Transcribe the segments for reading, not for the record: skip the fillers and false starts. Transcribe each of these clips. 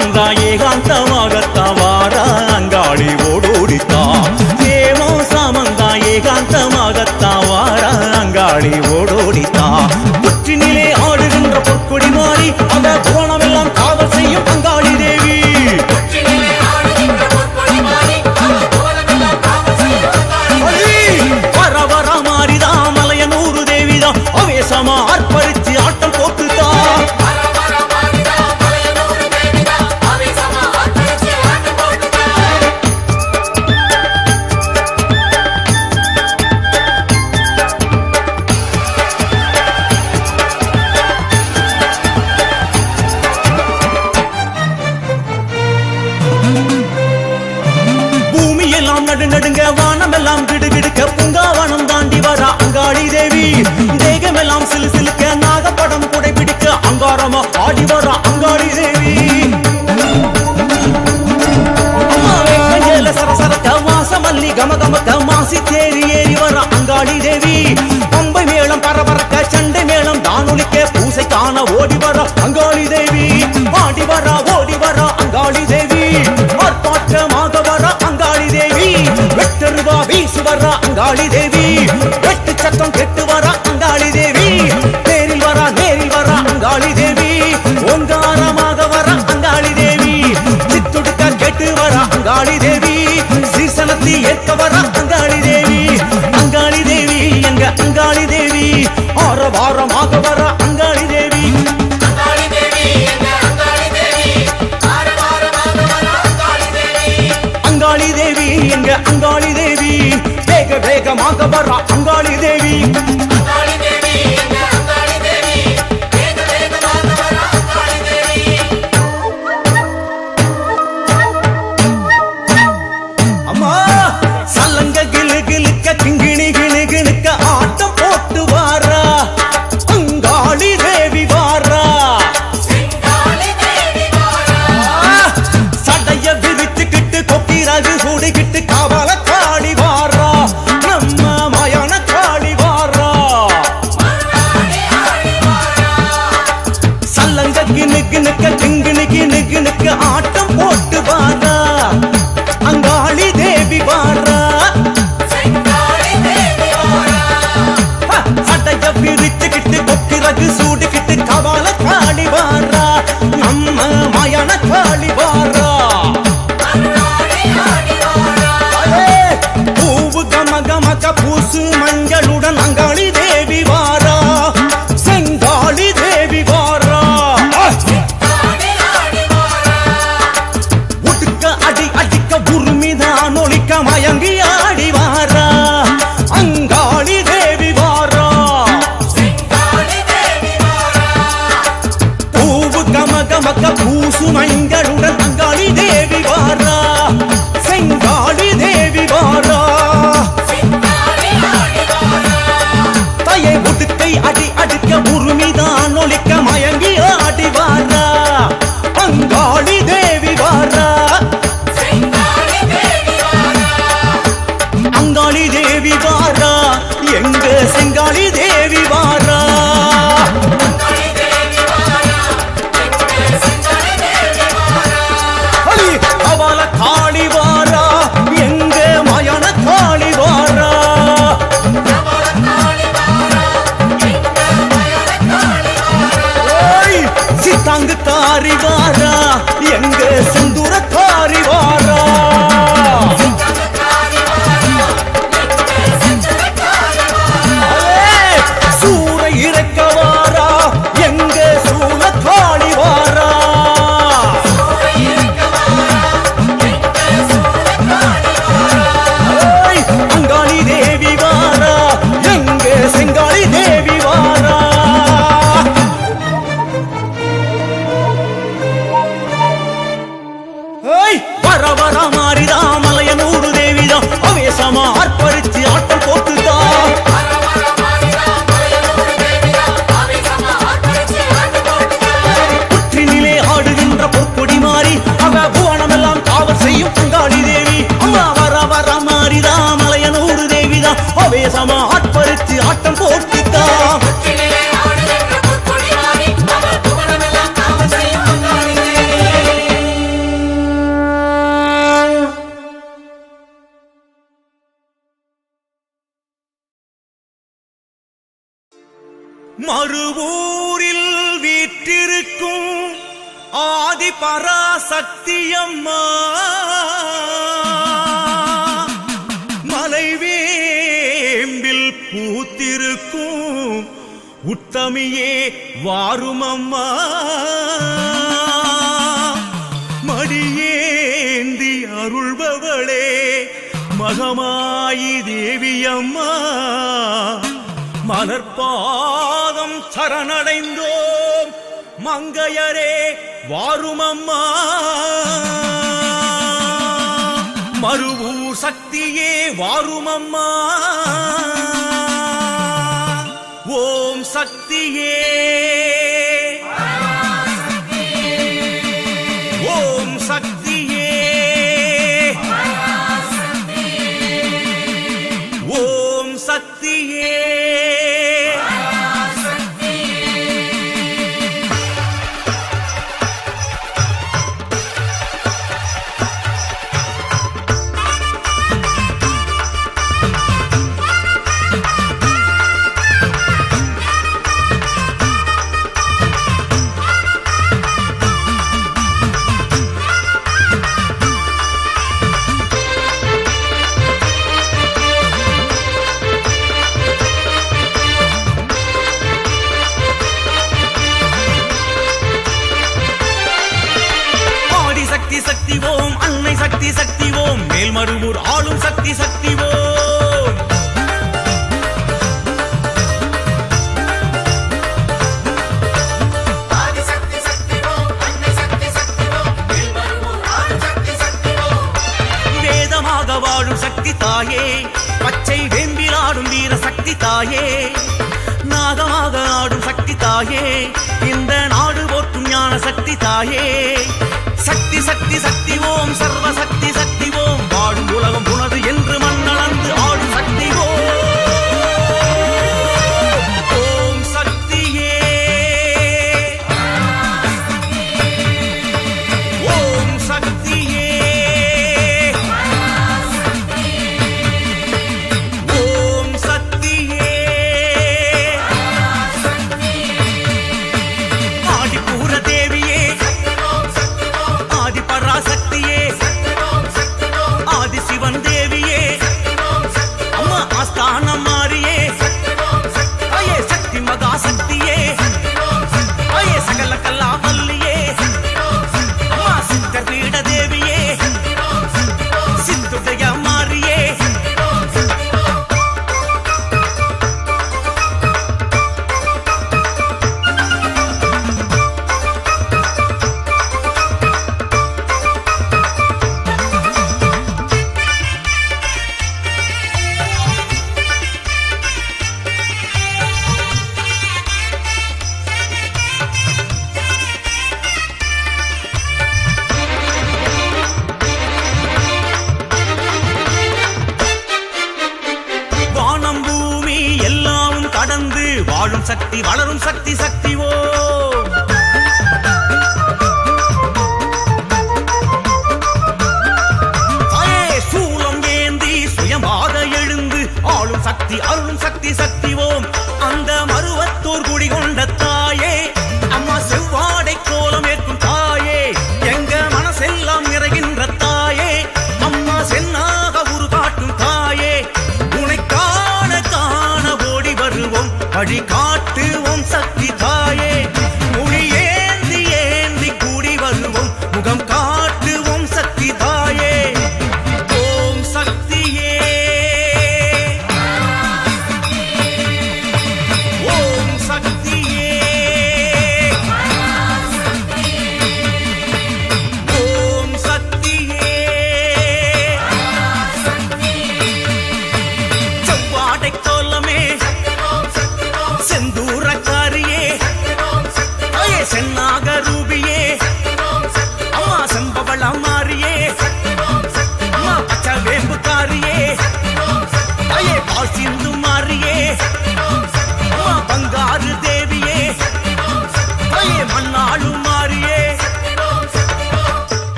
சாமந்தா ஏகாந்தமாகத்தான் வாரா அங்காளி ஓடோடித்தா ஏமோ சாமந்தா ஏகாந்தமாகத்தான் வாரா அங்காளி ஓடோடித்தா புற்றினிலே ஆடுகின்ற பொற்கொடி மாறி அந்த கோணமெல்லாம் காவல் செய்யும் அங்காளி தேவி வர வர மாறிதான் மலையனூறு தேவிதான் அவேசமா அர்ப்பரிச்சு ஆட்டம் போட்டுதா நடுங்க வானமெல்லாம் கிடுகிடுக்க பூங்காவனம் தாண்டி வர அங்காளி தேவி தேகமெல்லாம் சிலு சிலுக்க நாகப்படம் புடை பிடிக்க அங்காரமா ஆடி வர அங்காளி தேவி சரசரக்க வாசமல்லி கமகமக்க மாசி தேரி ஏறி வர அங்காளி தேவி பம்பை மேளம் பரபரக்க சண்டை மேளம் தானொலிக்க பூசை காண ஓடி வர அங்காளி தேவி ஆடி வர ஓடி வர அங்காளி தேவி ஆர்ப்பாட்டமாக வர அங்காளி தேவி வெட்டருவா வீசு வர அங்காளி தேவி வெட்டு சத்தம் கெட்டு வர அங்காளி தேவி நேரில் வர அங்காளி தேவி ஓங்காரமாக வர அங்காளி தேவி சித்துடுக்க கெட்டு வர அங்காளி தேவி சீசனத்தை ஏற்க வர அங்காளி தேவி எங்க அங்காளி தேவி ஆரவாரமாக வர அங்காளி தேவி அங்காளி தேவி எங்க அங்காளி தேவி வேக வேகமாக வர அங்காளி தேவி அம்மா சல்லங்க கிளு கிளுக்க கிங்கிணி கிளு கிளுக்க ஆட்டம் போட்டு வாரா அங்காளி தேவி வாரா சடைய விரிச்சுக்கிட்டு கொக்கிரகு சூடிக்கிட்டு காவல காளி வாரா நம்ம மயான காளி வாரா சல்லங்க கிணு கிணுக்க கிங்கிணி கிணு கிணுக்க ஆட்டம் போட்டு வாரா அங்காளி தேவி வாரா சடைய பிரிச்சுக்கிட்டு கொக்கிரகு சூடிக்கிட்டு கவால காளி வாரா நம்ம மயான காளி வாரா பூவு கமகமக பூசு மஞ்சளுடன் அங்காளி தேவி வாரா செங்காளி தேவி வாரா உடுக்க அடி அடிக்க உருமிதான் ஒழிக்க மயங்கி ஆடி வாரா அங்காளி தேவி வாரா பூவு கமகமக பூசு மஞ்சளுடன் அங்காளி தேவி வாரா செங்காளி தேவி வாரா தயை உடுக்கை அடி அடிக்க உருமிதான் ஒழிக்க மயங்கி ஆடி வாரா அங்காளி தேவி வாரா அங்காளி தேவி வாரா எங்க செங்காளி தேவி வாரா அவள காளி வாரா எங்க மயான காளி வாரா சித்தாங்கு காரி வாரா எங்க செந்தூர காரி வாரா சூர இறக்க வாரா எங்க சூழ காளி வாரா அங்காளி தேவி வாரா எங்க செங்காளி தேவி வாரா வர வர மாறிதா மலையனூறு தேவிதான் அவேசமா அர்ப்பரிச்சு ஆட்டம் போட்டுதா புற்றினிலே ஆடுகின்ற பொற்கொடி மாறி அவ புவனமெல்லாம் காவல் செய்யும் அங்காளி தேவி அம்மா வர வர மாறிதா மலையனூறு தேவிதான் அவேசமா அர்ப்பரிச்சு ஆட்டம் போட்டுதா மறுவூரில் வீற்றிருக்கும் ஆதி பராசக்தியம்மா மலைவேம்பில் பூத்திருக்கும் உத்தமியே வாருமம்மா மடியேந்தி அருள்பவளே மகமாயி தேவியம்மா மலர்பாதம் சரணடைந்தோம் மங்கையரே வாருமம்மா மறுவூர் சக்தியே வாருமம்மா ஓம் சக்தியே ஓம் சக்தியே ஓம் சக்தியே சக்தி ஓம் அன்னை சக்தி சக்தி ஓம் மேல்மருவூர் ஆளும் சக்தி சக்தி ஓம் வேதமாக வாழும் சக்தி தாயே பச்சை வெம்பிலாடும் வீர சக்தி தாயே நாகமாக ஆடும் சக்தி தாயே இந்த நாடு போற்றும் ஞான சக்தி தாயே சக்தி சக்தி சக்தி ஓம் சர்வ சக்தி சக்தி ஓம் வாழும் உலகம் புனது என்று மண்ணளந்து ஆடும் சக்தி ஓம் சக்தியே ஓம் சக்தியே ஓம் சக்தியே ஆதிபூர தேவியே ஆதி பராசக்தியே ஆதி சிவன் தேவியே அம்மா ஆஸ்தானம் மாறியே அயே சக்தி மகா சக்தியே அயே சகல கல்லா வல்லியே அம்மா சித்தர் பீட தேவியே சித்துடைய மாறியே கடந்து வாழும் சக்தி வளரும் சக்தி சக்தி ஓம் சூலம் ஏந்தி சுயமாக எழுந்து ஆளும் சக்தி அருளும் சக்தி சக்தி ஓம் அந்த மருவத்தூர் குடி கொண்ட தாயே அம்மா செவ்வாடை கோலம் ஏற்கும் தாயே எங்க மனசெல்லாம் நிறைகின்ற தாயே அம்மா சென்னாக உருகாட்டும் தாயே உனை காண காண ஓடி வருவோம் வழி காட்டுவோம் சக்தி தாயே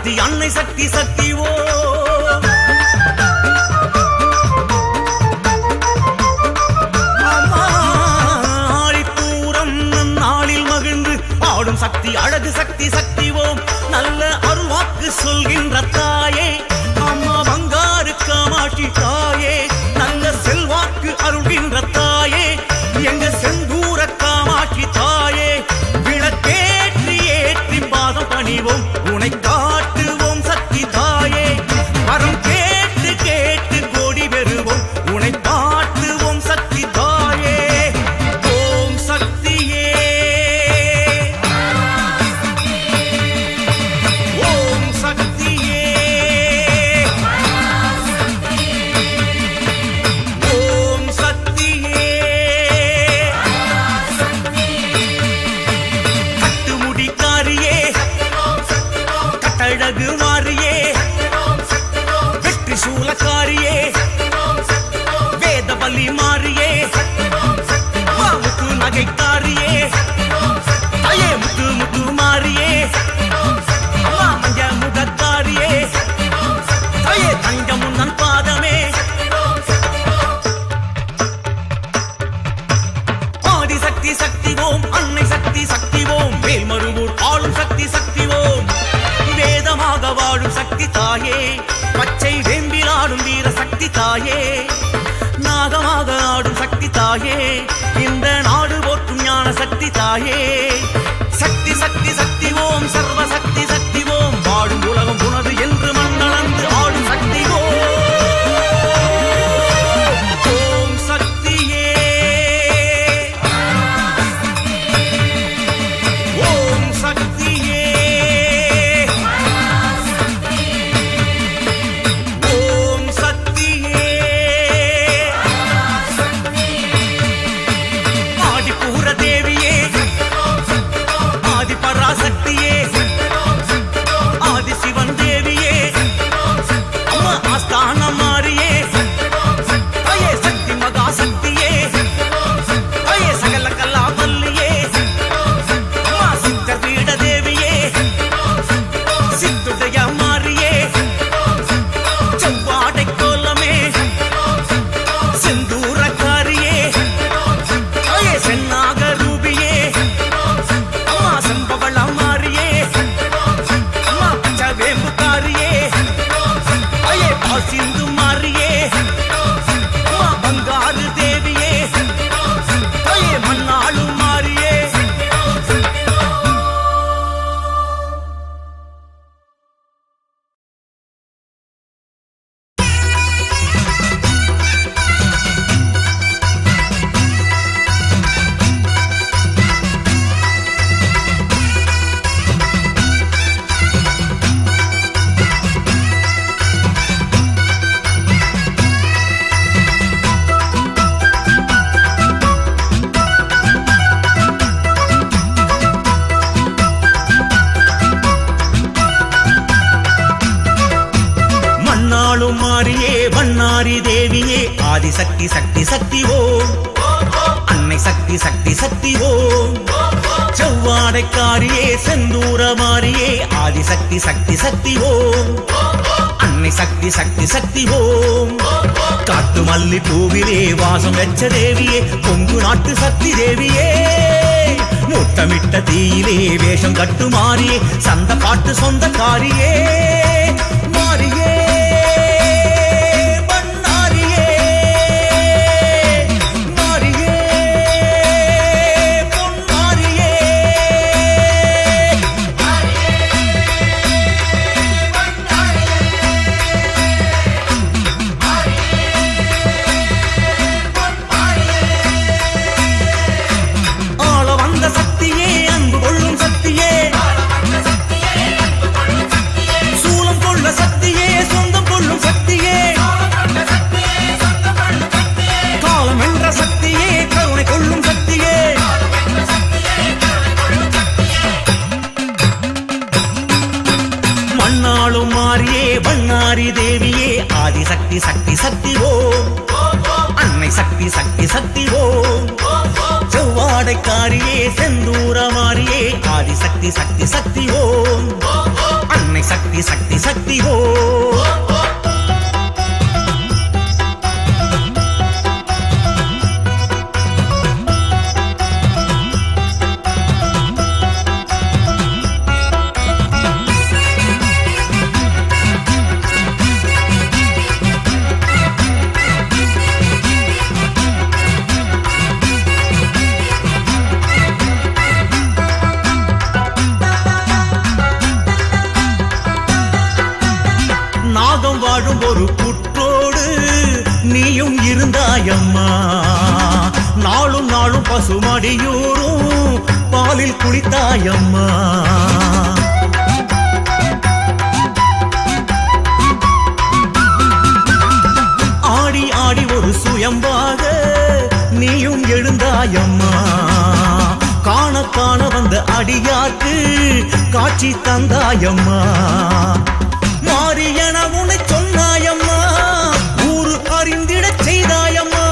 சக்தி அன்னை சக்தி சக்தி ஓ ஆழிப்பூரம் நாளில் மகிழ்ந்து ஆடும் சக்தி அழகு சக்தி சக்தி ஓம் நல்ல அருள்வாக்கு சொல்கின்ற தாயே அம்மா பங்காரு காமாட்சி தாயே நல்ல செல்வாக்கு அருள்கின்ற தாயே எங்க செந்தூர காமாட்சி தாயே விளக்கேற்றி ஏற்றி பாதம் பணிவோம் உனை காட்டுவோம் சக்தி தாயே வரம் கேட்டு கேட்டு கோடி பெறுவோம் உனை காட்டுவோம் சக்தி தாயே ஓம் சக்தியே ஓம் சக்தியே ஓம் சக்தியே கட்டுமுடிக்காரியே கட்டழகு மாறியே வெற்றி சூலக்காரியே வேதபலி மாறியே முத்து நகைக்காரியே ஐயே முத்து முத்து மாறியே மஞ்ச முகக்காரியே ஐயே தங்க முன்னன் பாதமே ஆதி சக்தி சக்தி ஓம் அன்னை சக்தி சக்தி ஓம் மேல்மருவூர் ஆளும் சக்தி சக்தி ஓம் வேதமாக வாழும் சக்தி தாயே பச்சை வேம்பில் ஆடும் வீர சக்தி தாயே நாகமாக ஆடும் சக்தி தாயே இந்த நாடு போற்றும் ஞான சக்தி தாயே சக்தி சக்தி சக்தி ஓம் சர்வ சக்தி சக்தி ஓம் வாழும் உலகம் உணவு என்று மண்ணளந்து ஆடும் சக்தி ஓம் சக்தியே ஓம் சக்தியே ஓம் சக்தியே ஆதிபூர தேவியே ஆதி பராசக்தியே ஆதி சிவன் தேவியே அம்மா ஆஸ்தான மாறியே ஐயே சக்தி மகா சக்தியே ஐயே சகல கலா வல்லியே அம்மா சித்த பீட தேவியே சித்துடைய மாறியே செவ்வாடை கோலமே செந்தூரக்காரியே ஐயே சென்னாக ரூபியே அம்மா செம்பவள மாறியே அம்மா பச்சவேம்புக்காரியே ஐயே பால் சிந்து மாறியே அம்மா பங்காரு தேவியே ஐயே மண்ணாளு மாறியே மண்ணாளும் மாறியே வண்ணாரி தேவியே ஆதி சக்தி சக்தி சக்தி ஓம் அன்னை சக்தி சக்தி சக்தி ஓம் செவ்வாடைக்காரியே செந்தூர மாறியே ஆதி சக்தி சக்தி சக்தி ஓம் அன்னை சக்தி சக்தி சக்தி ஓம் காட்டு மல்லி பூவிலே வாசம் வெச்ச தேவியே கொங்கு நாட்டு சக்தி தேவியே முத்தமிட்ட தீயிலே வேஷம் கட்டு மாறியே சந்த பாட்டு சொந்தக்காரியே மாறியே பண்ணாரியே மாறியே பொன்னாரியே ஆள வந்த சக்தியே அன்பு கொள்ளும் சக்தியே சூலம் கொள்ள சக்தியே சொந்தம் கொள்ளும் சக்தியே காலம் என்ற சக்தியே கருணை கொள்ளும் சக்தியே மண்ணாளும் மாறியே வண்ணாரி தேவியே ஆதி சக்தி சக்தி சக்தி ஓம் அன்னை சக்தி சக்தி சக்தி ஓம் செவ்வாடைக்காரியே செந்தூர மாறியே ஆதி சக்தி சக்தி சக்தி ஓம் அன்னை சக்தி சக்தி சக்தி ஓ நாகம் வாழும் ஒரு புற்றோடு நீயும் இருந்தாயம்மா நாளும் நாளும் பசுமடியூரும் பாலில் குளித்தாயம்மா ஆடி ஆடி ஒரு சுயம்பாக நீயும் எழுந்தாயம்மா காண காண வந்த அடியார்க்கு காட்சி தந்தாயம்மா மாரியன உனை சொன்னாயம்மா ஊரு அறிந்திடச் செய்தாயம்மா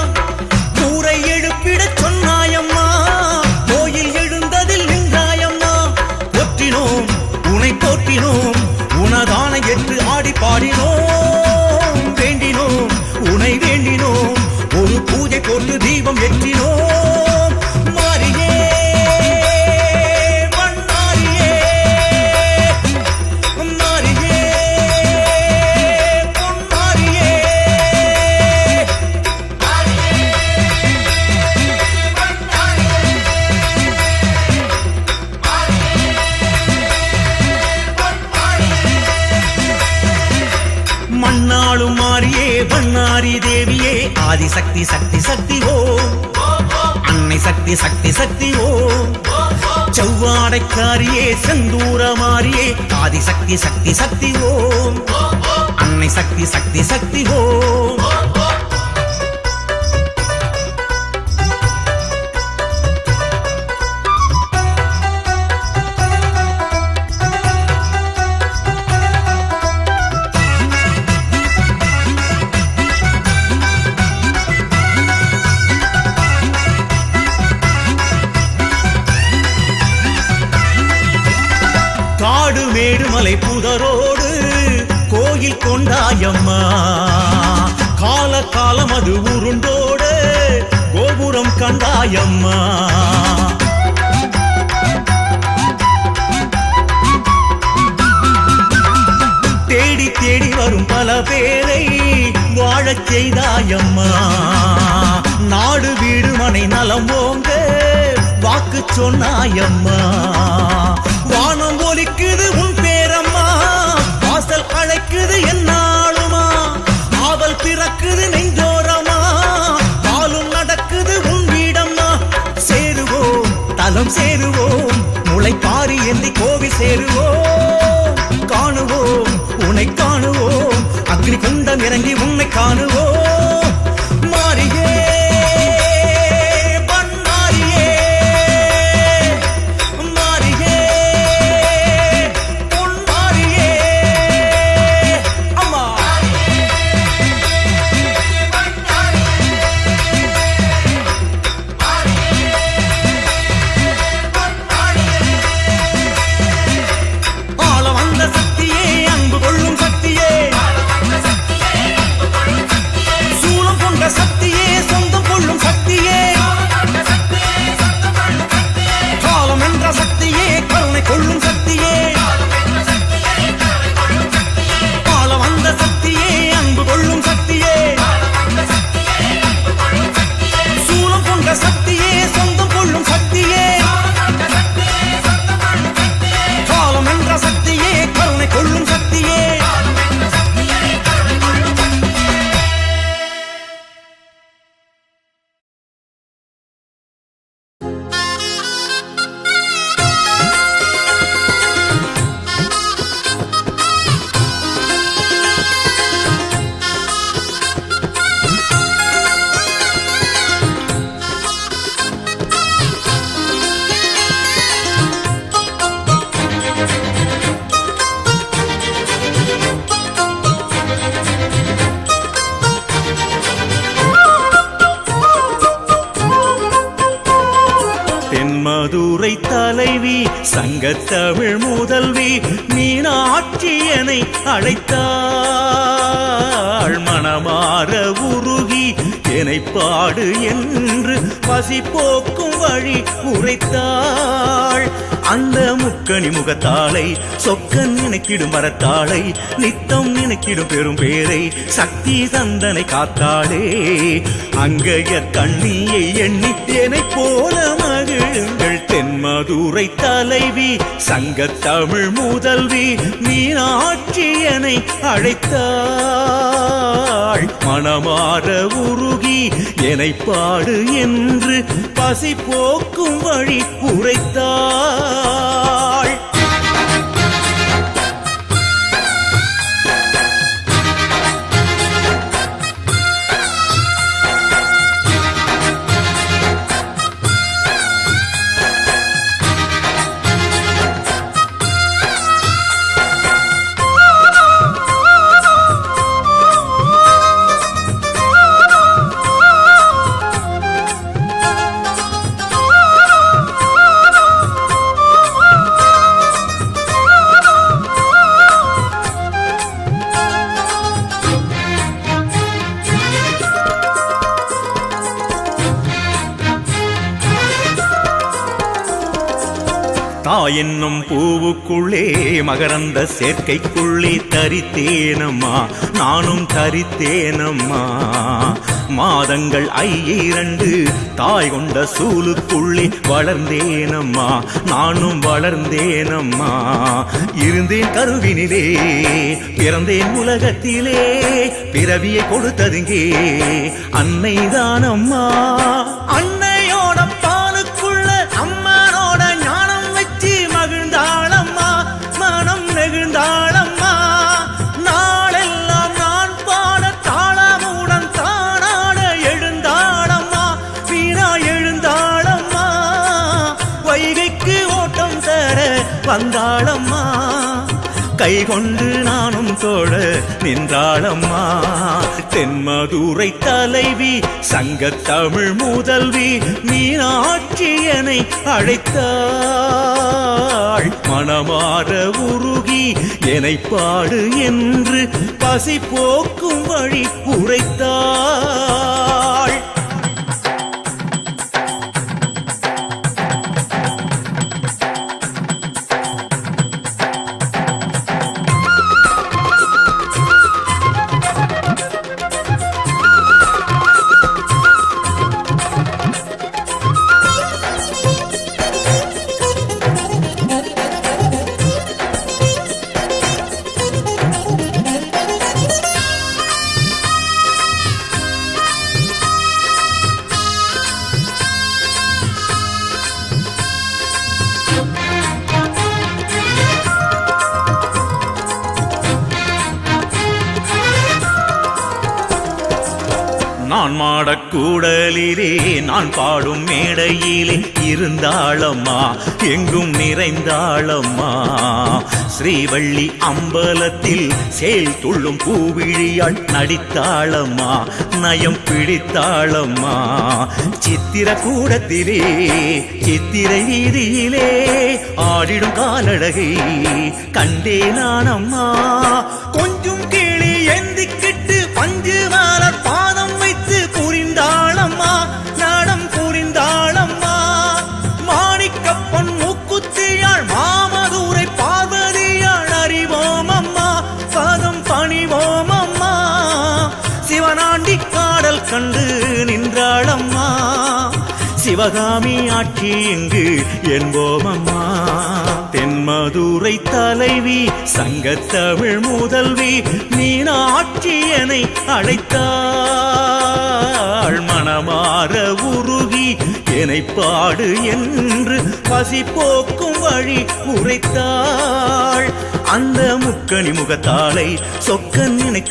ஊரை எழுப்பிடச் சொன்னாயம்மா கோயில் எழுந்ததில் நின்றாயம்மா போற்றினோம் உனை போற்றினோம் உனதான ஏற்று ஆடி பாடினோம் வேண்டினோம் உனை வேண்டினோம் ஒரு பூஜை போட்டு தீபம் ஏற்றினோம் மாரியே மண்ணாளும் மாறியே பண்ணாரி தேவியே ஆதி சக்தி சக்தி சக்தி ஓ அன்னை சக்தி சக்தி சக்தி ஓ செவ்வாடைக்காரியே செந்தூர மாறியே ஆதி சக்தி சக்தி சக்தி ஓ அன்னை சக்தி சக்தி சக்தி ஓ காடு மேடு மலை புதரோடு கோயில் கொண்டாயம்மா கால காலம் அது உருண்டோடு கோபுரம் கண்டாயம்மா தேடி தேடி வரும் பல பேரை வாழச் செய்தாயம்மா நாடு வீடு மனை நலம் ஓங்க வாக்கு சொன்னாயம்மா வானம் ஒலிக்குது உன் பேரம்மா வாசல் அழைக்குது என்னாலுமா ஆவல் பிறக்குது நெஞ்சோரமா காலும் நடக்குது உன் வீடம்மா சேருவோம் தலம் சேருவோம் முளைப்பாரி ஏந்தி கோவில் சேருவோம் காணுவோம் உன்னை காணுவோம் அக்னி குண்டம் இறங்கி உன்னை காணுவோம் மாரியே சூரிய தென்மதுரை தலைவி சங்கத்தமிழ் முதல்வி மீனாட்சியனை அழைத்தாள் மனமாற உருகி என்னை பாடு என்று பசி போக்கும் வழி உரைத்தாள் அந்த முக்கணி முகத்தாளை சொக்கன் நினைக்கிடும் வரத்தாளை நித்தம் நினைக்கிடும் பெரும் பேரை சக்தி தந்தனை காத்தாளே அங்கைய கண்ணியை எண்ணி என்னை போல மகிழுங்கள் தென்மதுரை தலைவி சங்கத்தமிழ் முதல்வி மீனாட்சியனை அழைத்தாள் மனமாற உருகி என்னை பாடு என்று பசி போக்கும் வழி உரைத்தாள் என்னும் பூவுக்குள்ளே மகரந்த சேர்க்கைக்குள்ளே தரித்தேனம்மா நானும் தரித்தேனம்மா மாதங்கள் 2 தாய் கொண்ட சூலுக்குள்ளே வளர்ந்தேனம்மா நானும் வளர்ந்தேனம்மா இருந்தேன் கருவினிலே பிறந்தேன் உலகத்திலே பிறவியை கொடுத்ததுங்கே அன்னைதானம்மா அன்னையோட பாலுக்குள்ள அம்மானோட ஞானம் வச்சு மகிழ்ந்தாளம்மா மனம் நெகிழ்ந்தாளம்மா நாளெல்லாம் நான் பாட தாளமுடன் தானாட எழுந்தாளம்மா வீணா எழுந்தாளம்மா வைகைக்கு ஓட்டம் தர வந்தாளம்மா கை கொண்டு நானும் தோழ நின்றாளம்மா தென்மதுரை தலைவி சங்கத்தமிழ் முதல்வி மீனாட்சியனை அழைத்தாள் மனமாற உருகி என்னை பாடு என்று பசி போக்கும் வழி உரைத்தாள் நான் மாடக்கூடலிலே நான் பாடும் மேடையிலே இருந்தாளம்மா எங்கும் நிறைந்தாளம்மா ஸ்ரீவள்ளி அம்பலத்தில் சேல் துள்ளும் பூவிழியாள் நடித்தாளம்மா நயம் பிடித்தாளம்மா சித்திர கூடத்திலே சித்திரை வீதியிலே ஆடிடும் காலழகை கண்டே நானம்மா கொஞ்சம் கிளி எந்திக்கிட்டு பஞ்சு மலர் பாதம் வைத்து புரிந்தாளம்மா நாடம் புரிந்தாளம்மா மாணிக்கப்பன் மூக்குத்தியாள் மாமதுரை பார்வதியாள் அறிவோம் அம்மா பதம் பணிவோம் அம்மா சிவனாண்டி காடல் கண்டு நின்றாளம்மா சிவகாமி ஆட்சி இங்கு என்போம் அம்மா தென்மதுரை தலைவி சங்கத்தமிழ் முதல்வி மீனாட்சியனை அழைத்தாள் மனமாற உருகி என்னை பாடு என்று பசி போக்கும் வழி உரைத்தாள் அந்த முக்கணி முகத்தாளை சொக்கன் நினைக்க